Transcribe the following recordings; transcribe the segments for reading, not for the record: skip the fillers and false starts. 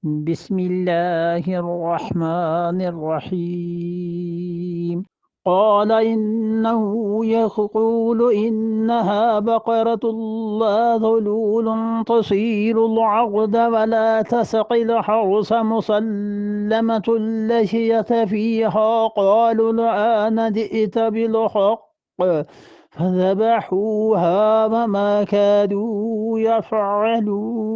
بسم الله الرحمن الرحيم قال إنه يقول إنها بقرة لا ذلول تصير العرض ولا تسقي الحرث مسلمة لا شية فيها قالوا الآن جئت بالحق فذبحوها وما كادوا يفعلون.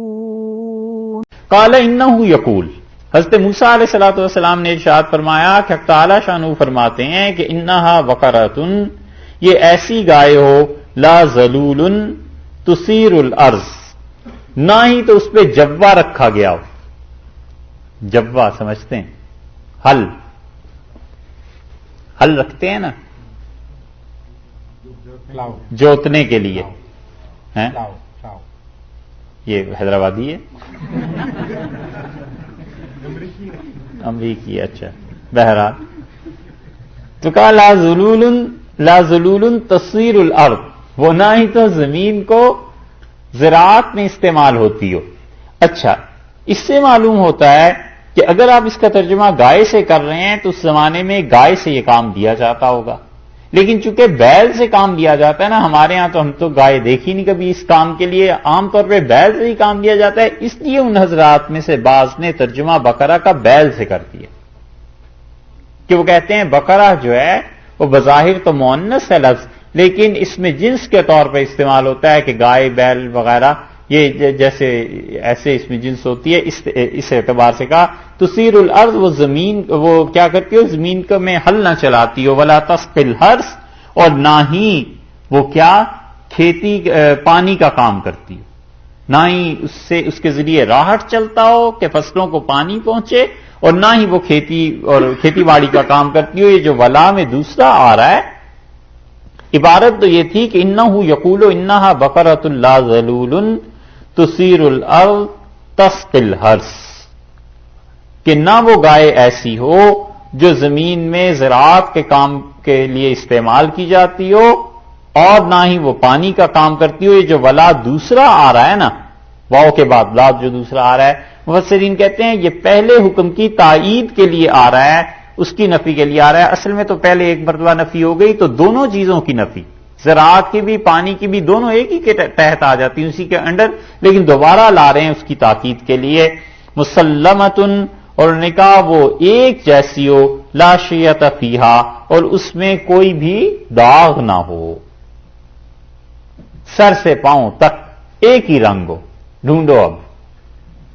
قال انہ یقول، حضرت موسیٰ علیہ الصلوۃ والسلام نے ارشاد فرمایا کہ حق تعالی شانہ فرماتے ہیں کہ انہا بقرۃ، یہ ایسی گائے ہو لا ذلول تثیر الارض، نہ ہی تو اس پہ جوا رکھا گیا ہو. جوا سمجھتے ہیں؟ ہل رکھتے ہیں نا جوتنے کے لیے، ہیں یہ حیدرآبادی ہے امریکی؟ اچھا، بہرحال تو کہا لا ذلول تصیر الارض، وہ نہ ہی تو زمین کو زراعت میں استعمال ہوتی ہو. اچھا، اس سے معلوم ہوتا ہے کہ اگر آپ اس کا ترجمہ گائے سے کر رہے ہیں تو اس زمانے میں گائے سے یہ کام دیا جاتا ہوگا، لیکن چونکہ بیل سے کام دیا جاتا ہے نا، ہمارے ہاں تو ہم تو گائے دیکھی نہیں کبھی اس کام کے لیے، عام طور پہ بیل سے ہی کام دیا جاتا ہے، اس لیے ان حضرات میں سے بعض نے ترجمہ بقرہ کا بیل سے کر دیا کہ وہ کہتے ہیں بقرہ جو ہے وہ بظاہر تو مؤنث ہے لفظ، لیکن اس میں جنس کے طور پہ استعمال ہوتا ہے کہ گائے بیل وغیرہ یہ جیسے ایسے اس میں جنس ہوتی ہے، اس اعتبار سے کہا تثیر الارض، وہ زمین وہ کیا کرتی ہو، زمین کو میں ہل نہ چلاتی ہو، ولا تسقی الحرث، اور نہ ہی وہ کیا کھیتی پانی کا کام کرتی ہو، نہ ہی اس کے ذریعے راہٹ چلتا ہو کہ فصلوں کو پانی پہنچے، اور نہ ہی وہ کھیتی باڑی کا کام کرتی ہو. یہ جو ولا میں دوسرا آ رہا ہے، عبارت تو یہ تھی کہ انہ یقول انہا بقرۃ لا ذلول تثیر الارض تسقی الحرث، کہ نہ وہ گائے ایسی ہو جو زمین میں زراعت کے کام کے لیے استعمال کی جاتی ہو، اور نہ ہی وہ پانی کا کام کرتی ہو. یہ جو ولا دوسرا آ رہا ہے نا، واو کے بعد لاد جو دوسرا آ رہا ہے، مفسرین کہتے ہیں یہ پہلے حکم کی تائید کے لیے آ رہا ہے، اس کی نفی کے لیے آ رہا ہے. اصل میں تو پہلے ایک مرتبہ نفی ہو گئی تو دونوں چیزوں کی نفی، زراعت کی بھی پانی کی بھی، دونوں ایک ہی کے تحت آ جاتی ہیں، اسی کے انڈر، لیکن دوبارہ لا رہے ہیں اس کی تاکید کے لیے. مسلمتن، اور انہوں نے کہا وہ ایک جیسی ہو، لا شیۃ فیہا، اور اس میں کوئی بھی داغ نہ ہو، سر سے پاؤں تک ایک ہی رنگ ہو. ڈھونڈو اب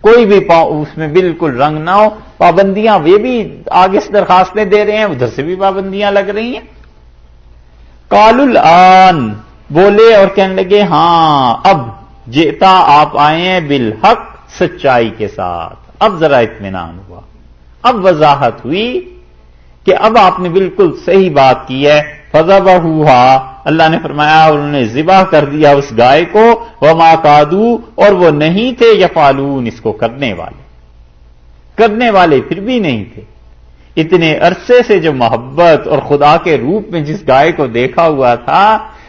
کوئی بھی پاؤں اس میں بالکل رنگ نہ ہو. پابندیاں یہ بھی آگے سے درخواستیں دے رہے ہیں، ادھر سے بھی پابندیاں لگ رہی ہیں. قالوا الآن، بولے اور کہنے لگے ہاں اب، جئتا آپ آئے ہیں بالحق، سچائی کے ساتھ. اب ذرا اطمینان ہوا، اب وضاحت ہوئی کہ اب آپ نے بالکل صحیح بات کی ہے. فذبحوها، اللہ نے فرمایا انہوں نے ذبح کر دیا اس گائے کو. وما کادوا، اور وہ نہیں تھے یفعلون، اس کو کرنے والے پھر بھی نہیں تھے. اتنے عرصے سے جو محبت اور خدا کے روپ میں جس گائے کو دیکھا ہوا تھا،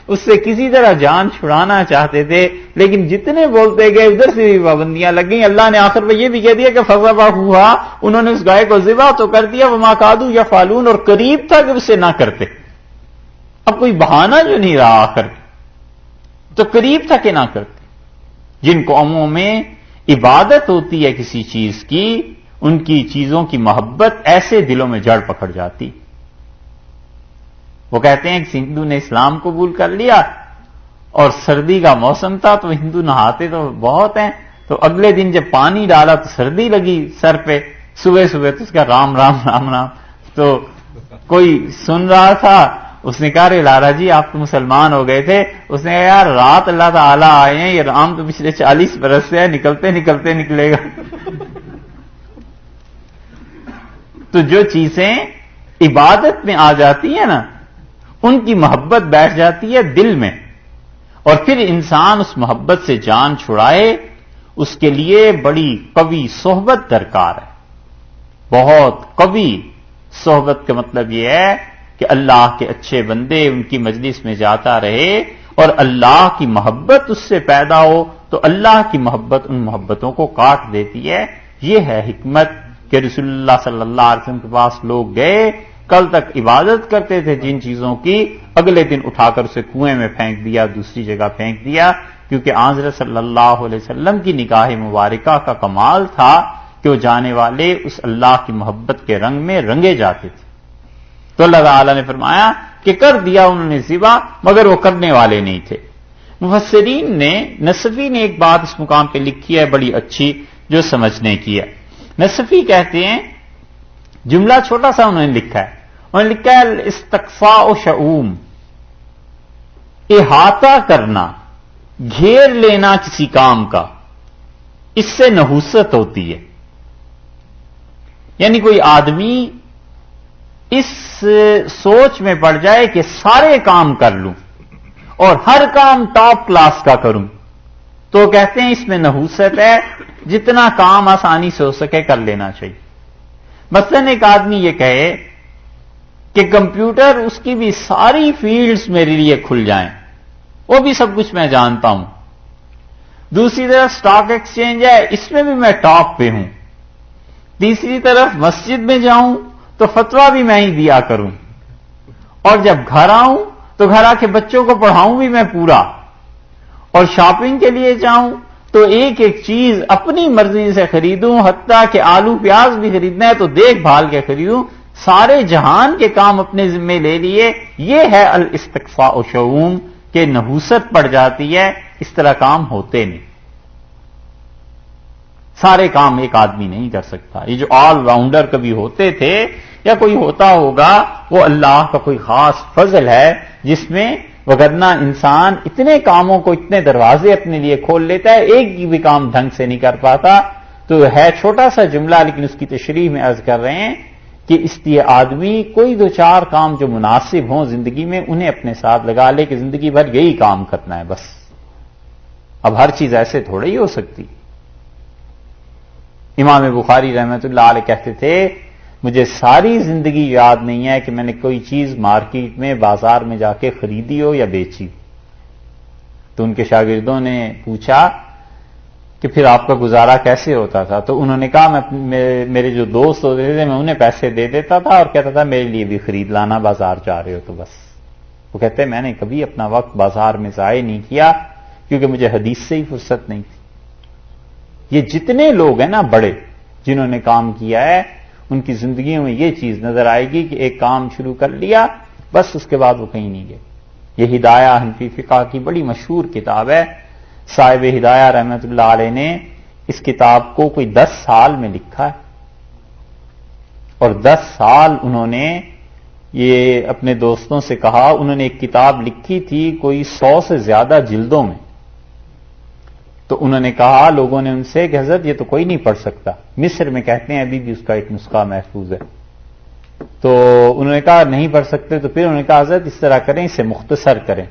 اس سے کسی طرح جان چھڑانا چاہتے تھے، لیکن جتنے بولتے گئے ادھر سے بھی پابندیاں لگ گئیں. اللہ نے آخر میں یہ بھی کہہ دیا کہ فذبحوها، انہوں نے اس گائے کو ذبح تو کر دیا. وما کادوا یفعلون، اور قریب تھا کہ اسے نہ کرتے. اب کوئی بہانہ جو نہیں رہا آخر تو قریب تھا کہ نہ کرتے. جن قوموں میں عبادت ہوتی ہے کسی چیز کی، ان کی چیزوں کی محبت ایسے دلوں میں جڑ پکڑ جاتی. وہ کہتے ہیں کہ ہندو نے اسلام قبول کر لیا اور سردی کا موسم تھا تو ہندو نہاتے تو بہت ہیں، تو اگلے دن جب پانی ڈالا تو سردی لگی سر پہ، صبح صبح تو اس کا رام رام رام رام. تو کوئی سن رہا تھا، اس نے کہا رے لارا جی آپ تو مسلمان ہو گئے تھے. اس نے کہا یار رات اللہ تعالیٰ آئے ہیں، یہ رام تو پچھلے 40 برس سے ہے، نکلتے نکلتے نکلے گا. تو جو چیزیں عبادت میں آ جاتی ہیں نا، ان کی محبت بیٹھ جاتی ہے دل میں، اور پھر انسان اس محبت سے جان چھڑائے، اس کے لیے بڑی قوی صحبت درکار ہے. بہت قوی صحبت کا مطلب یہ ہے کہ اللہ کے اچھے بندے ان کی مجلس میں جاتا رہے اور اللہ کی محبت اس سے پیدا ہو، تو اللہ کی محبت ان محبتوں کو کاٹ دیتی ہے. یہ ہے حکمت کہ رسول اللہ صلی اللہ علیہ وسلم کے پاس لوگ گئے، کل تک عبادت کرتے تھے جن چیزوں کی، اگلے دن اٹھا کر اسے کنویں میں پھینک دیا، دوسری جگہ پھینک دیا، کیونکہ حضرت صلی اللہ علیہ وسلم کی نگاہ مبارکہ کا کمال تھا کہ وہ جانے والے اس اللہ کی محبت کے رنگ میں رنگے جاتے تھے۔ تو اللہ تعالیٰ نے فرمایا کہ کر دیا انہوں نے ذبح، مگر وہ کرنے والے نہیں تھے۔ مفسرین نے، نصفی نے ایک بات اس مقام پہ لکھی ہے بڑی اچھی جو سمجھنے کی ہے۔ نصفی کہتے ہیں، جملہ چھوٹا سا انہوں نے لکھا ہے، انہوں نے لکھا ہے استقفاء شؤوم، احاطہ کرنا، گھیر لینا کسی کام کا، اس سے نحوست ہوتی ہے۔ یعنی کوئی آدمی اس سوچ میں پڑ جائے کہ سارے کام کر لوں اور ہر کام ٹاپ کلاس کا کروں، تو کہتے ہیں اس میں نحوست ہے، جتنا کام آسانی سے ہو سکے کر لینا چاہیے۔ مثلاً ایک آدمی یہ کہے کہ کمپیوٹر اس کی بھی ساری فیلڈز میرے لیے کھل جائیں، وہ بھی سب کچھ میں جانتا ہوں، دوسری طرف سٹاک ایکسچینج ہے، اس میں بھی میں ٹاپ پہ ہوں، تیسری طرف مسجد میں جاؤں تو فتویٰ بھی میں ہی دیا کروں، اور جب گھر آؤں تو گھر آ کے بچوں کو پڑھاؤں بھی میں پورا، اور شاپنگ کے لیے جاؤں تو ایک ایک چیز اپنی مرضی سے خریدوں، حتیٰ کہ آلو پیاز بھی خریدنا ہے تو دیکھ بھال کے خریدوں، سارے جہان کے کام اپنے ذمے لے لیے۔ یہ ہے الاستقفاء شؤوم کہ نحوست پڑ جاتی ہے، اس طرح کام ہوتے نہیں، سارے کام ایک آدمی نہیں کر سکتا۔ یہ جو آل راؤنڈر کبھی ہوتے تھے یا کوئی ہوتا ہوگا، وہ اللہ کا کوئی خاص فضل ہے جس میں، وگرنہ انسان اتنے کاموں کو، اتنے دروازے اپنے لیے کھول لیتا ہے، ایک بھی کام ڈھنگ سے نہیں کر پاتا۔ تو ہے چھوٹا سا جملہ، لیکن اس کی تشریح میں عرض کر رہے ہیں کہ اس لیے آدمی کوئی دو چار کام جو مناسب ہوں زندگی میں انہیں اپنے ساتھ لگا لے کہ زندگی بھر یہی کام کرنا ہے بس۔ اب ہر چیز ایسے تھوڑا ہی ہو سکتی۔ امام بخاری رحمۃ اللہ علیہ کہتے تھے، مجھے ساری زندگی یاد نہیں ہے کہ میں نے کوئی چیز مارکیٹ میں، بازار میں جا کے خریدی ہو یا بیچی۔ تو ان کے شاگردوں نے پوچھا کہ پھر آپ کا گزارا کیسے ہوتا تھا؟ تو انہوں نے کہا، میرے جو دوست ہوتے تھے میں انہیں پیسے دے دیتا تھا اور کہتا تھا میرے لیے بھی خرید لانا، بازار جا رہے ہو تو بس۔ وہ کہتے ہیں میں نے کبھی اپنا وقت بازار میں ضائع نہیں کیا، کیونکہ مجھے حدیث سے ہی فرصت نہیں تھی۔ یہ جتنے لوگ ہیں نا بڑے جنہوں نے کام کیا ہے، ان کی زندگیوں میں یہ چیز نظر آئے گی کہ ایک کام شروع کر لیا بس اس کے بعد وہ کہیں نہیں گئے۔ یہ ہدایہ حنفی فقہ کی بڑی مشہور کتاب ہے، صاحب ہدایہ رحمۃ اللہ علیہ نے اس کتاب کو کوئی 10 سال میں لکھا ہے، اور 10 سال انہوں نے یہ اپنے دوستوں سے کہا، انہوں نے ایک کتاب لکھی تھی کوئی 100 سے زیادہ جلدوں میں، تو انہوں نے کہا لوگوں نے ان سے کہ حضرت یہ تو کوئی نہیں پڑھ سکتا، مصر میں کہتے ہیں ابھی بھی اس کا ایک نسخہ محفوظ ہے۔ تو انہوں نے کہا نہیں پڑھ سکتے، تو پھر انہوں نے کہا حضرت اس طرح کریں، اسے مختصر کریں۔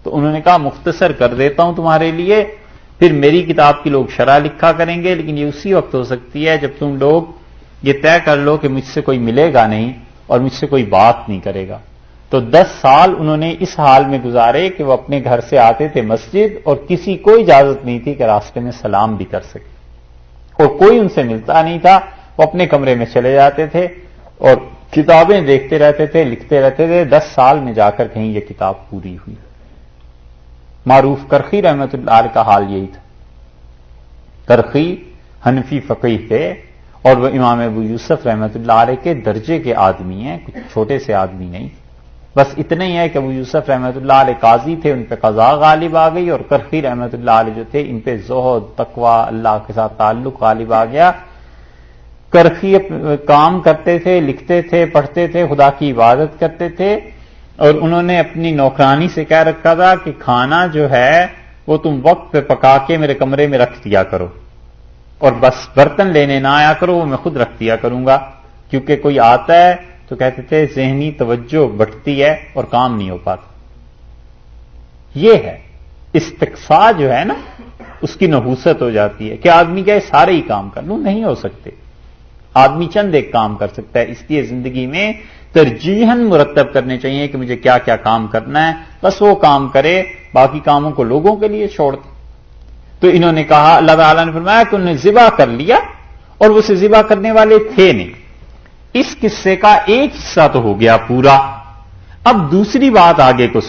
تو انہوں نے کہا مختصر کر دیتا ہوں تمہارے لیے، پھر میری کتاب کی لوگ شرح لکھا کریں گے، لیکن یہ اسی وقت ہو سکتی ہے جب تم لوگ یہ طے کر لو کہ مجھ سے کوئی ملے گا نہیں اور مجھ سے کوئی بات نہیں کرے گا۔ تو 10 سال انہوں نے اس حال میں گزارے کہ وہ اپنے گھر سے آتے تھے مسجد، اور کسی کو اجازت نہیں تھی کہ راستے میں سلام بھی کر سکے، اور کوئی ان سے ملتا نہیں تھا۔ وہ اپنے کمرے میں چلے جاتے تھے اور کتابیں دیکھتے رہتے تھے، لکھتے رہتے تھے۔ 10 سال میں جا کر کہیں یہ کتاب پوری ہوئی۔ معروف کرخی رحمۃ اللہ علیہ کا حال یہی تھا۔ کرخی حنفی فقیہ تھے اور وہ امام ابو یوسف رحمۃ اللہ علیہ کے درجے کے آدمی ہیں، کچھ چھوٹے سے آدمی نہیں۔ بس اتنا ہی ہے کہ ابو یوسف رحمۃ اللہ علیہ قاضی تھے، ان پہ قضا غالب آ گئی، اور کرخی رحمۃ اللہ علیہ جو تھے ان پہ زہد، تقوی، اللہ کے ساتھ تعلق غالب آ گیا۔ کرخی کام کرتے تھے، لکھتے تھے، پڑھتے تھے، خدا کی عبادت کرتے تھے، اور انہوں نے اپنی نوکرانی سے کہہ رکھا تھا کہ کھانا جو ہے وہ تم وقت پہ پکا کے میرے کمرے میں رکھ دیا کرو، اور بس برتن لینے نہ آیا کرو، وہ میں خود رکھ دیا کروں گا، کیونکہ کوئی آتا ہے تو کہتے تھے ذہنی توجہ بٹتی ہے اور کام نہیں ہو پاتا۔ یہ ہے استقفاء جو ہے نا، اس کی نحوست ہو جاتی ہے کہ آدمی کہے سارے ہی کام کر لوں، نہیں ہو سکتے۔ آدمی چند ایک کام کر سکتا ہے، اس لیے زندگی میں ترجیحاً مرتب کرنے چاہیے کہ مجھے کیا کیا کام کرنا ہے، بس وہ کام کرے، باقی کاموں کو لوگوں کے لیے چھوڑ دے۔ تو انہوں نے کہا، اللہ تعالیٰ نے فرمایا کہ انہوں نے ذبح کر لیا اور وہ اسے ذبح کرنے والے تھے نہیں. اس قصے کا ایک حصہ تو ہو گیا پورا. اب دوسری بات آگے کو